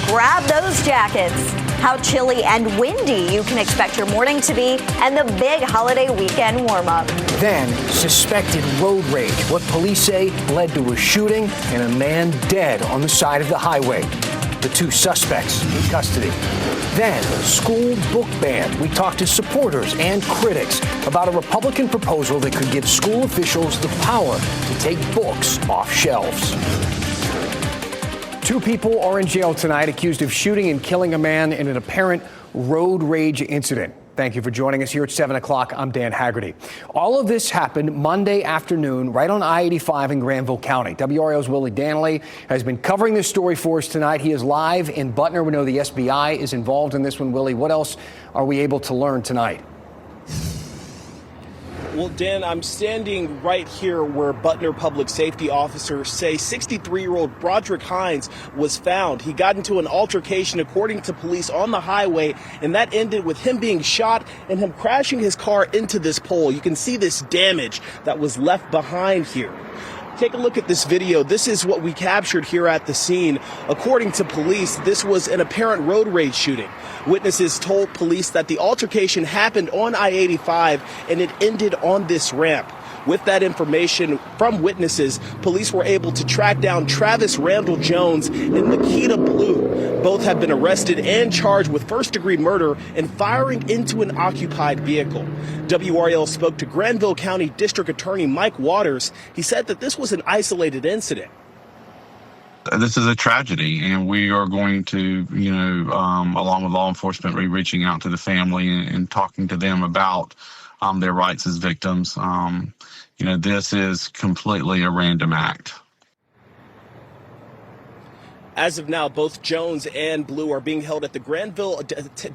grab those jackets. How chilly and windy you can expect your morning to be, and the big holiday weekend warm-up. Then, suspected road rage. What police say led to a shooting and a man dead on the side of the highway. The 2 suspects in custody. Then, school book ban. We talked to supporters and critics about a Republican proposal that could give school officials the power to take books off shelves. 2 people are in jail tonight accused of shooting and killing a man in an apparent road rage incident. Thank you for joining us here at 7 o'clock. I'm Dan Haggerty. All of this happened Monday afternoon right on I-85 in Granville County. WRAL's Willie Danley has been covering this story for us tonight. He is live in Butner. We know the SBI is involved in this one. Willie, what else are we able to learn tonight? Well, Dan, I'm standing right here where Butner public safety officers say 63-year-old Broderick Hines was found. He got into an altercation, according to police, on the highway, and that ended with him being shot and him crashing his car into this pole. You can see this damage that was left behind here. Take a look at this video. This is what we captured here at the scene. According to police, this was an apparent road rage shooting. Witnesses told police that the altercation happened on I-85 and it ended on this ramp. With that information from witnesses, police were able to track down Travis Randall Jones and Nikita Blue. Both have been arrested and charged with first-degree murder and firing into an occupied vehicle. WRAL spoke to Granville County District Attorney Mike Waters. He said that this was an isolated incident. This is a tragedy, and we are going to, along with law enforcement, be reaching out to the family and talking to them about their rights as victims. This is completely a random act. As of now, both Jones and Blue are being held at the Granville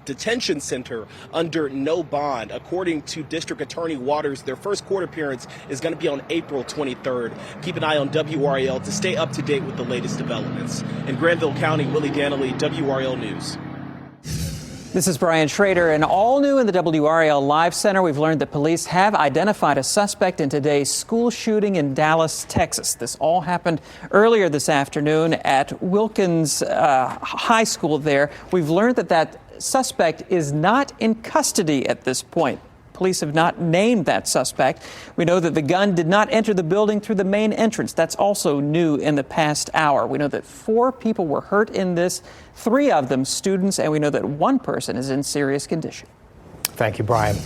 Detention Center under no bond. According to District Attorney Waters, their first court appearance is going to be on April 23rd. Keep an eye on WRAL to stay up to date with the latest developments. In Granville County, Willie Danley, WRAL News. This is Brian Schrader, and all new in the WRAL Live Center, we've learned that police have identified a suspect in today's school shooting in Dallas, Texas. This all happened earlier this afternoon at Wilkins High School there. We've learned that suspect is not in custody at this point. Police have not named that suspect. We know that the gun did not enter the building through the main entrance. That's also new in the past hour. We know that 4 people were hurt in this, 3 of them students, and we know that 1 person is in serious condition. Thank you, Brian.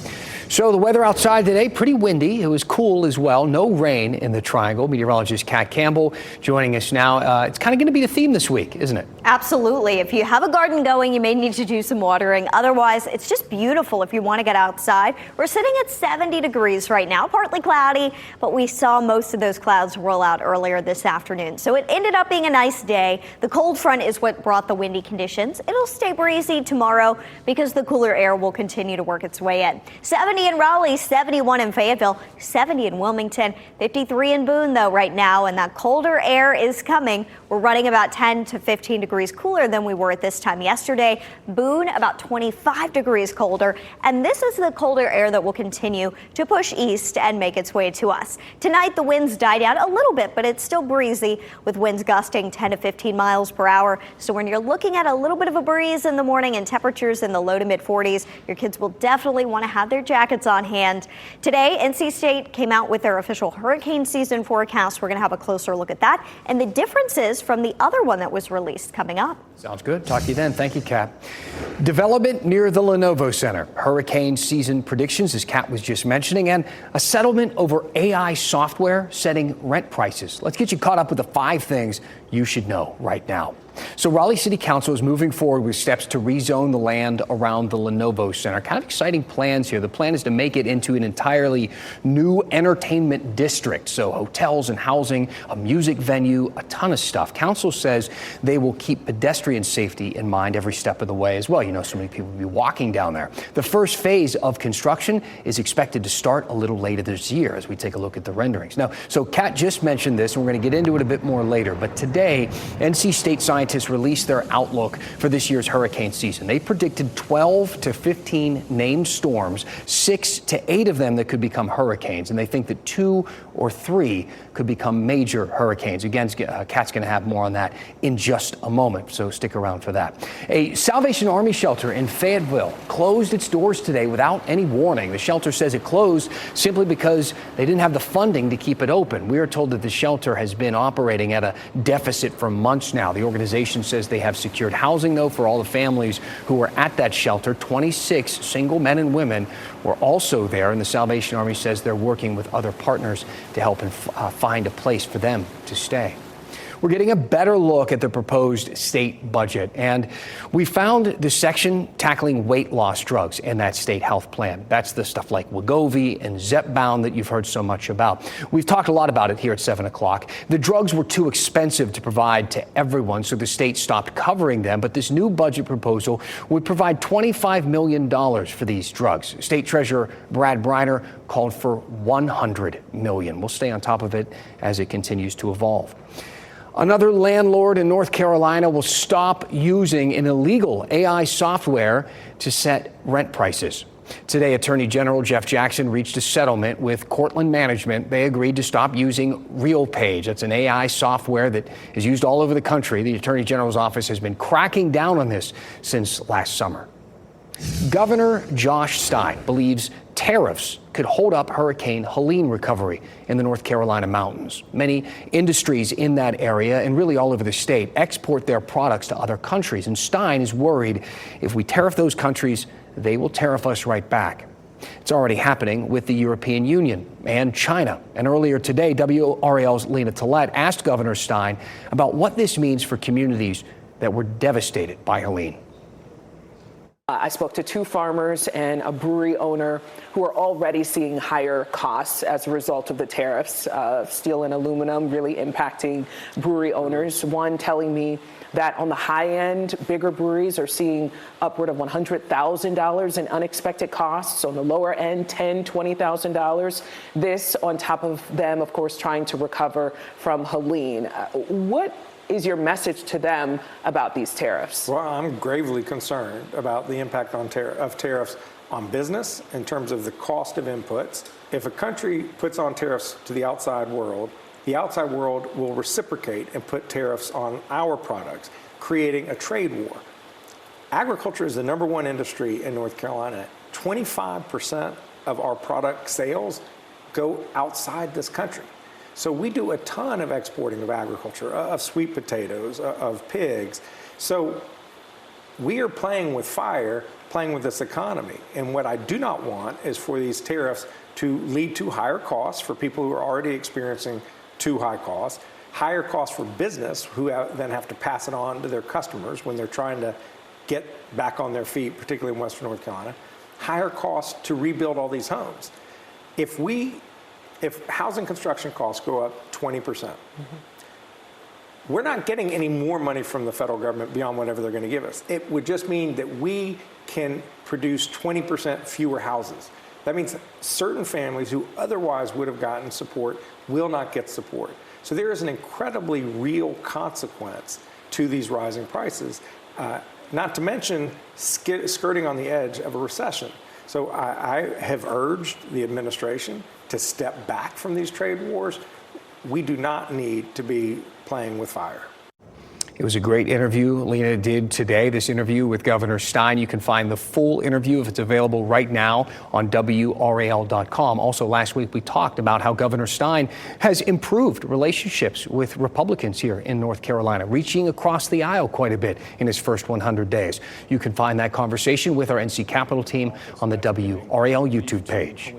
So the weather outside today, pretty windy. It was cool as well. No rain in the Triangle. Meteorologist Kat Campbell joining us now. It's kind of going to be the theme this week, isn't it? Absolutely. If you have a garden going, you may need to do some watering. Otherwise, it's just beautiful if you want to get outside. We're sitting at 70 degrees right now, partly cloudy, but we saw most of those clouds roll out earlier this afternoon. So it ended up being a nice day. The cold front is what brought the windy conditions. It'll stay breezy tomorrow because the cooler air will continue to work its way in. 70 in Raleigh, 71 in Fayetteville, 70 in Wilmington, 53 in Boone, though, right now, and that colder air is coming. We're running about 10 to 15 degrees cooler than we were at this time yesterday. Boone, about 25 degrees colder, and this is the colder air that will continue to push east and make its way to us. Tonight, the winds die down a little bit, but it's still breezy, with winds gusting 10 to 15 miles per hour. So when you're looking at a little bit of a breeze in the morning and temperatures in the low to mid 40s, your kids will definitely want to have their jackets on hand. Today, NC State came out with their official hurricane season forecast. We're going to have a closer look at that and the differences from the other one that was released coming up. Sounds good. Talk to you then. Thank you, Kat. Development near the Lenovo Center. Hurricane season predictions, as Kat was just mentioning, and a settlement over AI software setting rent prices. Let's get you caught up with the 5 things you should know right now. So Raleigh City Council is moving forward with steps to rezone the land around the Lenovo Center. Kind of exciting plans here. The plan is to make it into an entirely new entertainment district. So hotels and housing, a music venue, a ton of stuff. Council says they will keep pedestrian safety in mind every step of the way as well. You know, so many people will be walking down there. The first phase of construction is expected to start a little later this year as we take a look at the renderings. Now, so Kat just mentioned this, and we're going to get into it a bit more later. But today, NC State scientists Office released their outlook for this year's hurricane season. They predicted 12 to 15 named storms, 6 to 8 of them that could become hurricanes, and they think that 2 or 3 could become major hurricanes. Again, Kat's going to have more on that in just a moment, so stick around for that. A Salvation Army shelter in Fayetteville closed its doors today without any warning. The shelter says it closed simply because they didn't have the funding to keep it open. We are told that the shelter has been operating at a deficit for months now. The organization says they have secured housing, though, for all the families who were at that shelter. 26 single men and women were also there, and the Salvation Army says they're working with other partners to help and find a place for them to stay. We're getting a better look at the proposed state budget, and we found the section tackling weight loss drugs in that state health plan. That's the stuff like Wegovy and Zepbound that you've heard so much about. We've talked a lot about it here at 7 o'clock. The drugs were too expensive to provide to everyone, so the state stopped covering them, but this new budget proposal would provide $25 million for these drugs. State Treasurer Brad Briner called for $100 million. We'll stay on top of it as it continues to evolve. Another landlord in North Carolina will stop using an illegal AI software to set rent prices. Today, Attorney General Jeff Jackson reached a settlement with Cortland Management. They agreed to stop using RealPage. That's an AI software that is used all over the country. The Attorney General's office has been cracking down on this since last summer. Governor Josh Stein believes tariffs could hold up Hurricane Helene recovery in the North Carolina mountains. Many industries in that area and really all over the state export their products to other countries. And Stein is worried if we tariff those countries, they will tariff us right back. It's already happening with the European Union and China. And earlier today, WRAL's Lena Tillett asked Governor Stein about what this means for communities that were devastated by Helene. I spoke to 2 farmers and a brewery owner who are already seeing higher costs as a result of the tariffs. Steel and aluminum really impacting brewery owners. One telling me that on the high end, bigger breweries are seeing upward of $100,000 in unexpected costs. On the lower end, $10,000, $20,000. This on top of them, of course, trying to recover from Helene. What is your message to them about these tariffs? Well, I'm gravely concerned about the impact of tariffs on business in terms of the cost of inputs. If a country puts on tariffs to the outside world will reciprocate and put tariffs on our products, creating a trade war. Agriculture is the #1 industry in North Carolina. 25% of our product sales go outside this country. So we do a ton of exporting of agriculture, of sweet potatoes, of pigs. So we are playing with fire, playing with this economy. And what I do not want is for these tariffs to lead to higher costs for people who are already experiencing too high costs, higher costs for business who then have to pass it on to their customers when they're trying to get back on their feet, particularly in Western North Carolina, higher costs to rebuild all these homes. If housing construction costs go up 20%, we're not getting any more money from the federal government beyond whatever they're going to give us. It would just mean that we can produce 20% fewer houses. That means certain families who otherwise would have gotten support will not get support. So there is an incredibly real consequence to these rising prices, not to mention skirting on the edge of a recession. So I have urged the administration to step back from these trade wars. We do not need to be playing with fire. It was a great interview Lena did today, this interview with Governor Stein. You can find the full interview if it's available right now on WRAL.com. Also, last week we talked about how Governor Stein has improved relationships with Republicans here in North Carolina, reaching across the aisle quite a bit in his first 100 days. You can find that conversation with our NC Capitol team on the WRAL YouTube page.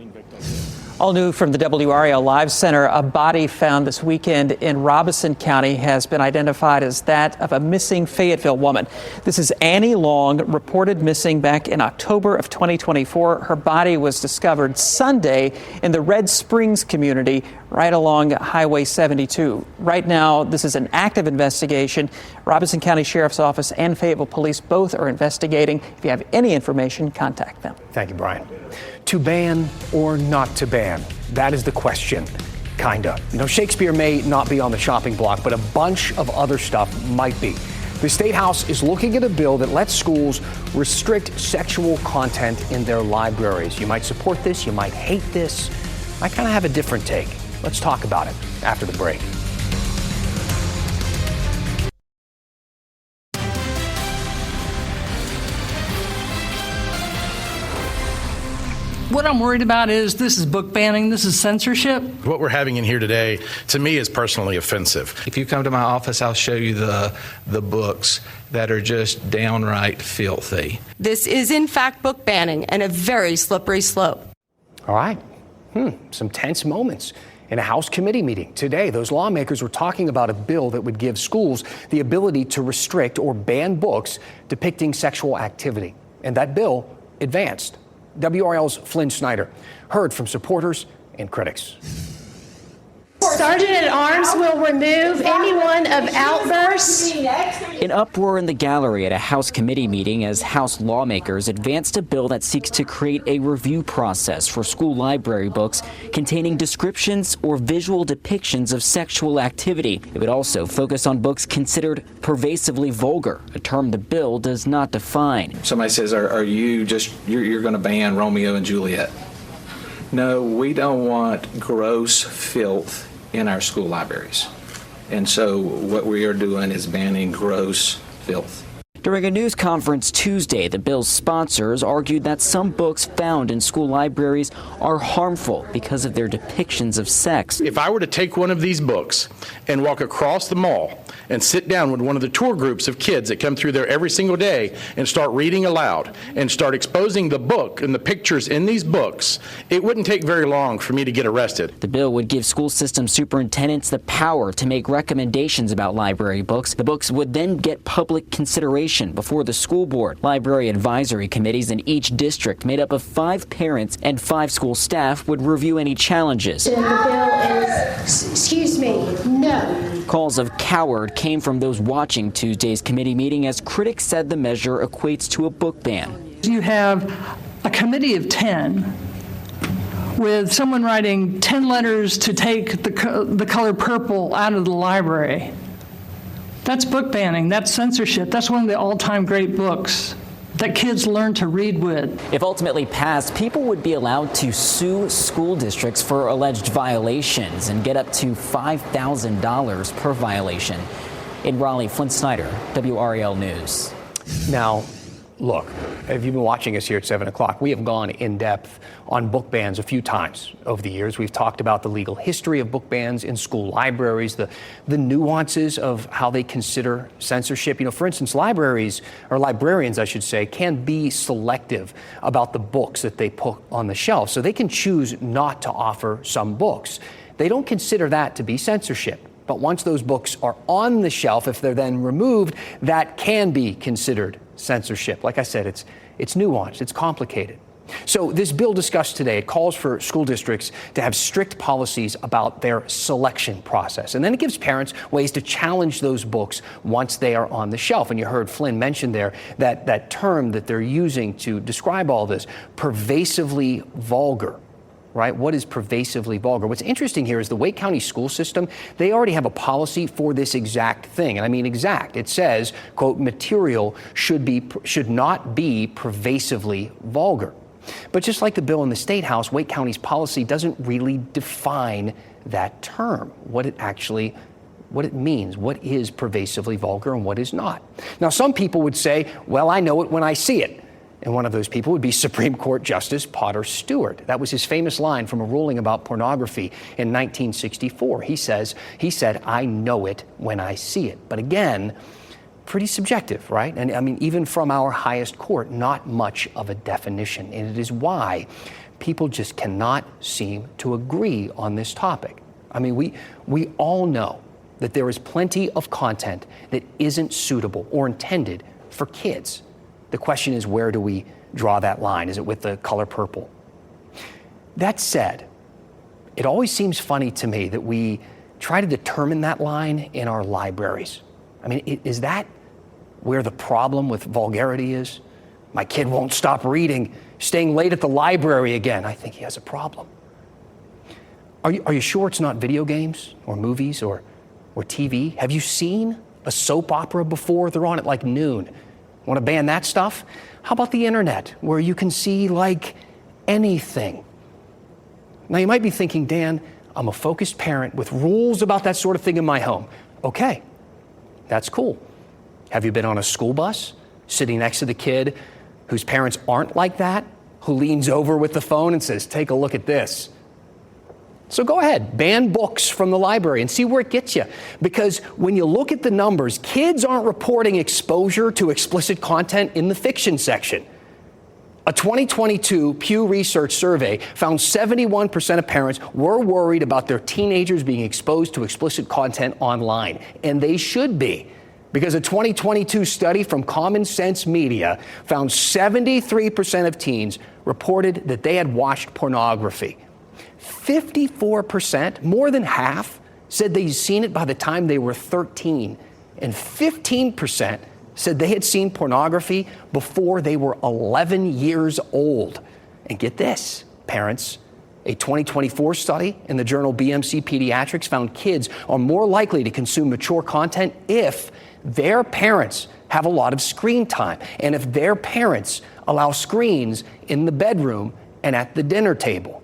All new from the WRAL Live Center, a body found this weekend in Robeson County has been identified as that of a missing Fayetteville woman. This is Annie Long, reported missing back in October of 2024. Her body was discovered Sunday in the Red Springs community right along Highway 72. Right now, this is an active investigation. Robeson County Sheriff's Office and Fayetteville Police both are investigating. If you have any information, contact them. Thank you, Brian. To ban or not to ban? That is the question. Kinda. You know, Shakespeare may not be on the chopping block, but a bunch of other stuff might be. The State House is looking at a bill that lets schools restrict sexual content in their libraries. You might support this, you might hate this. I kind of have a different take. Let's talk about it after the break. What I'm worried about is this is book banning, this is censorship. What we're having in here today, to me, is personally offensive. If you come to my office, I'll show you the books that are just downright filthy. This is, in fact, book banning and a very slippery slope. All right. Some tense moments in a House committee meeting today. Those lawmakers were talking about a bill that would give schools the ability to restrict or ban books depicting sexual activity. And that bill advanced. WRAL's Flynn Snyder heard from supporters and critics. Sergeant at Arms will remove anyone of outbursts. An uproar in the gallery at a House committee meeting as House lawmakers advanced a bill that seeks to create a review process for school library books containing descriptions or visual depictions of sexual activity. It would also focus on books considered pervasively vulgar, a term the bill does not define. Somebody says, are you just, you're going to ban Romeo and Juliet? No, we don't want gross filth in our school libraries. And so what we are doing is banning gross filth. During a news conference Tuesday, the bill's sponsors argued that some books found in school libraries are harmful because of their depictions of sex. If I were to take one of these books and walk across the mall and sit down with one of the tour groups of kids that come through there every single day and start reading aloud and start exposing the book and the pictures in these books, it wouldn't take very long for me to get arrested. The bill would give school system superintendents the power to make recommendations about library books. The books would then get public consideration before the school board. Library advisory committees in each district made up of 5 parents and 5 school staff would review any challenges. And the bill is, excuse me, no. Calls of coward came from those watching Tuesday's committee meeting as critics said the measure equates to a book ban. You have a committee of 10 with someone writing 10 letters to take the color purple out of the library. That's book banning, that's censorship, that's one of the all-time great books that kids learn to read with. If ultimately passed, people would be allowed to sue school districts for alleged violations and get up to $5,000 per violation. In Raleigh, Flynn Snyder, WRAL News. Now, look, if you've been watching us here at 7 o'clock, we have gone in depth on book bans a few times over the years. We've talked about the legal history of book bans in school libraries, the nuances of how they consider censorship. You know, for instance, libraries, or librarians, I should say, can be selective about the books that they put on the shelf. So they can choose not to offer some books. They don't consider that to be censorship. But once those books are on the shelf, if they're then removed, that can be considered censorship. Like I said, it's nuanced, it's complicated. So this bill discussed today, it calls for school districts to have strict policies about their selection process. And then it gives parents ways to challenge those books once they are on the shelf. And you heard Flynn mention there that term that they're using to describe all this, pervasively vulgar. Right? What is pervasively vulgar? What's interesting here is the Wake County school system, they already have a policy for this exact thing. And I mean exact. It says, quote, material should not be pervasively vulgar. But just like the bill in the State House, Wake County's policy doesn't really define that term, what it means, what is pervasively vulgar and what is not. Now, some people would say, well, I know it when I see it. And one of those people would be Supreme Court Justice Potter Stewart. That was his famous line from a ruling about pornography in 1964. He said, I know it when I see it. But again, pretty subjective, right? And I mean, even from our highest court, not much of a definition. And it is why people just cannot seem to agree on this topic. I mean, we all know that there is plenty of content that isn't suitable or intended for kids. The question is, where do we draw that line? Is it with the color purple? That said, it always seems funny to me that we try to determine that line in our libraries. I mean, is that where the problem with vulgarity is? My kid won't stop reading, staying late at the library again. I think he has a problem. Are you sure it's not video games or movies or TV? Have you seen a soap opera before? They're on at like noon. Want to ban that stuff? How about the internet, where you can see like anything? Now you might be thinking, Dan, I'm a focused parent with rules about that sort of thing in my home. Okay, that's cool. Have you been on a school bus sitting next to the kid whose parents aren't like that, who leans over with the phone and says, take a look at this? So go ahead, ban books from the library and see where it gets you. Because when you look at the numbers, kids aren't reporting exposure to explicit content in the fiction section. A 2022 Pew Research survey found 71% of parents were worried about their teenagers being exposed to explicit content online. And they should be. Because a 2022 study from Common Sense Media found 73% of teens reported that they had watched pornography. 54%, more than half, said they'd seen it by the time they were 13. And 15% said they had seen pornography before they were 11 years old. And get this, parents, a 2024 study in the journal BMC Pediatrics found kids are more likely to consume mature content if their parents have a lot of screen time and if their parents allow screens in the bedroom and at the dinner table.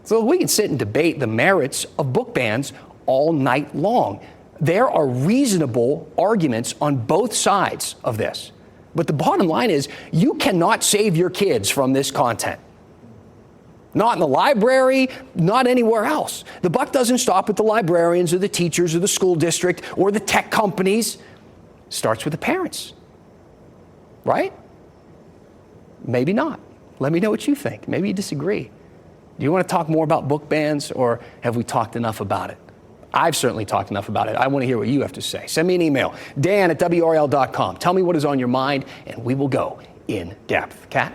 So we can sit and debate the merits of book bans all night long. There are reasonable arguments on both sides of this. But the bottom line is you cannot save your kids from this content. Not in the library, not anywhere else. The buck doesn't stop with the librarians or the teachers or the school district or the tech companies. It starts with the parents, right? Maybe not. Let me know what you think. Maybe you disagree. Do you want to talk more about book bans, or have we talked enough about it? I've certainly talked enough about it. I want to hear what you have to say. Send me an email, dan@WRAL.com. Tell me what is on your mind, and we will go in depth. Kat?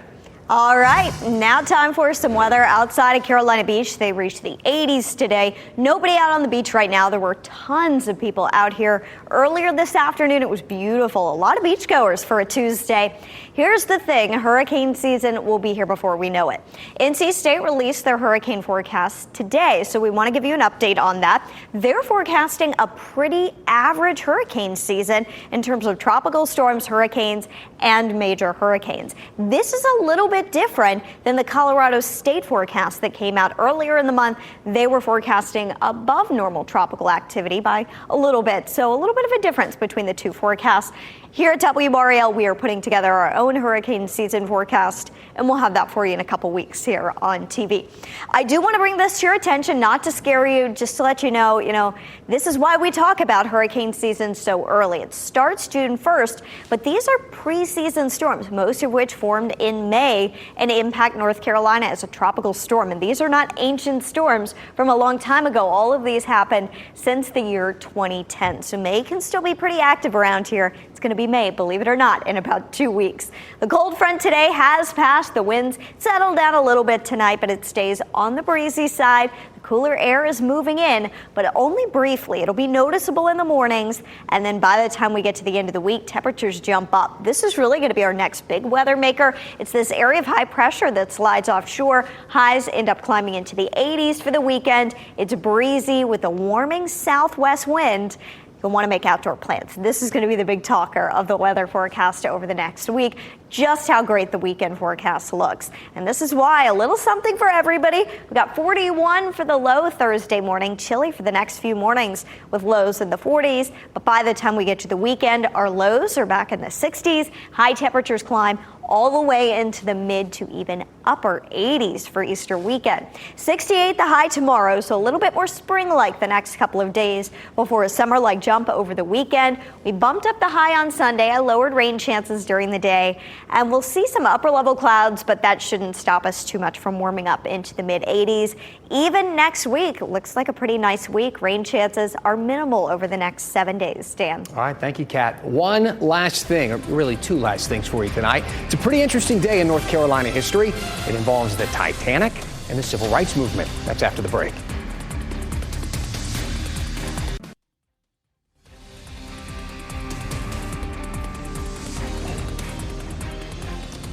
All right, now time for some weather outside of Carolina Beach. They reached the 80s today. Nobody out on the beach right now. There were tons of people out here earlier this afternoon. It was beautiful. A lot of beachgoers for a Tuesday. Here's the thing. Hurricane season will be here before we know it. NC State released their hurricane forecast today, so we want to give you an update on that. They're forecasting a pretty average hurricane season in terms of tropical storms, hurricanes, and major hurricanes. This is a little bit different than the Colorado State forecast that came out earlier in the month. They were forecasting above normal tropical activity by a little bit. So a little bit of a difference between the two forecasts. Here at WRAL, we are putting together our own hurricane season forecast, and we'll have that for you in a couple weeks here on TV. I do want to bring this to your attention, not to scare you, just to let you know, this is why we talk about hurricane season so early. It starts June 1st, but these are preseason storms, most of which formed in May and impact North Carolina as a tropical storm. And these are not ancient storms from a long time ago. All of these happened since the year 2010. So May can still be pretty active around here. It's going to be May, believe it or not, in about 2 weeks. The cold front today has passed. The winds settle down a little bit tonight, but it stays on the breezy side. The cooler air is moving in, but only briefly. It'll be noticeable in the mornings, and then by the time we get to the end of the week, temperatures jump up. This is really going to be our next big weather maker. It's this area of high pressure that slides offshore. Highs end up climbing into the 80s for the weekend. It's breezy with a warming southwest wind. You'll want to make outdoor plans. This is going to be the big talker of the weather forecast over the next week, just how great the weekend forecast looks. And this is why a little something for everybody. We got 41 for the low Thursday morning, chilly for the next few mornings with lows in the 40s. But by the time we get to the weekend, our lows are back in the 60s. High temperatures climb all the way into the mid to even upper 80s for Easter weekend. 68 the high tomorrow, so a little bit more spring-like the next couple of days before a summer-like jump over the weekend. We bumped up the high on Sunday. I lowered rain chances during the day, and we'll see some upper-level clouds, but that shouldn't stop us too much from warming up into the mid-80s. Even next week, looks like a pretty nice week. Rain chances are minimal over the next 7 days. Dan. All right, thank you, Kat. One last thing, or really two last things for you tonight. It's a pretty interesting day in North Carolina history. It involves the Titanic and the Civil Rights Movement. That's after the break.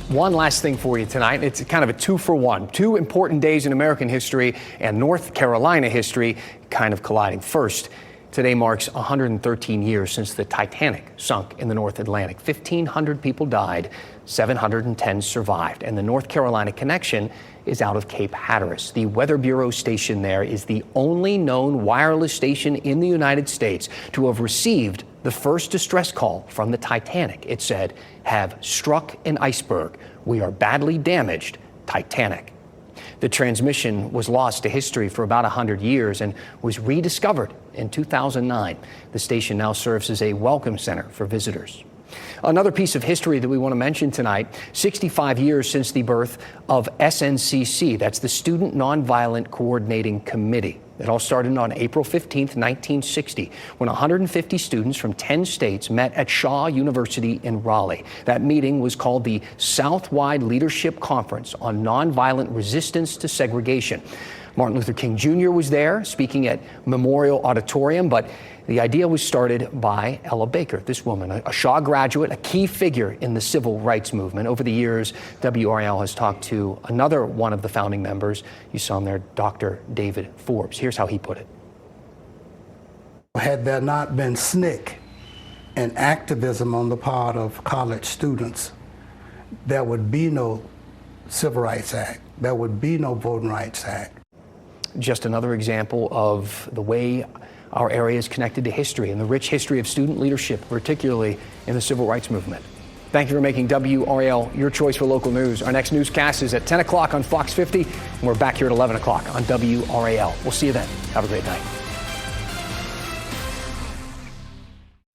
One last thing for you tonight. It's kind of a 2-for-1. Two important days in American history and North Carolina history kind of colliding. First, Today marks 113 years since the Titanic sunk in the North Atlantic. 1,500 people died, 710 survived, and the North Carolina connection is out of Cape Hatteras. The Weather Bureau station there is the only known wireless station in the United States to have received the first distress call from the Titanic. It said, "Have struck an iceberg. We are badly damaged. Titanic." The transmission was lost to history for about 100 years and was rediscovered in 2009. The station now serves as a welcome center for visitors. Another piece of history that we want to mention tonight, 65 years since the birth of SNCC, that's the Student Nonviolent Coordinating Committee. It all started on April 15th, 1960, when 150 students from 10 states met at Shaw University in Raleigh. That meeting was called the Southwide Leadership Conference on Nonviolent Resistance to Segregation. Martin Luther King Jr. was there speaking at Memorial Auditorium, but the idea was started by Ella Baker, this woman, a Shaw graduate, a key figure in the civil rights movement. Over the years, WRAL has talked to another one of the founding members. You saw him there, Dr. David Forbes. Here's how he put it. Had there not been SNCC and activism on the part of college students, there would be no Civil Rights Act. There would be no Voting Rights Act. Just another example of the way our area is connected to history and the rich history of student leadership, particularly in the civil rights movement. Thank you for making WRAL your choice for local news. Our next newscast is at 10 o'clock on Fox 50, and we're back here at 11 o'clock on WRAL. We'll see you then. Have a great night.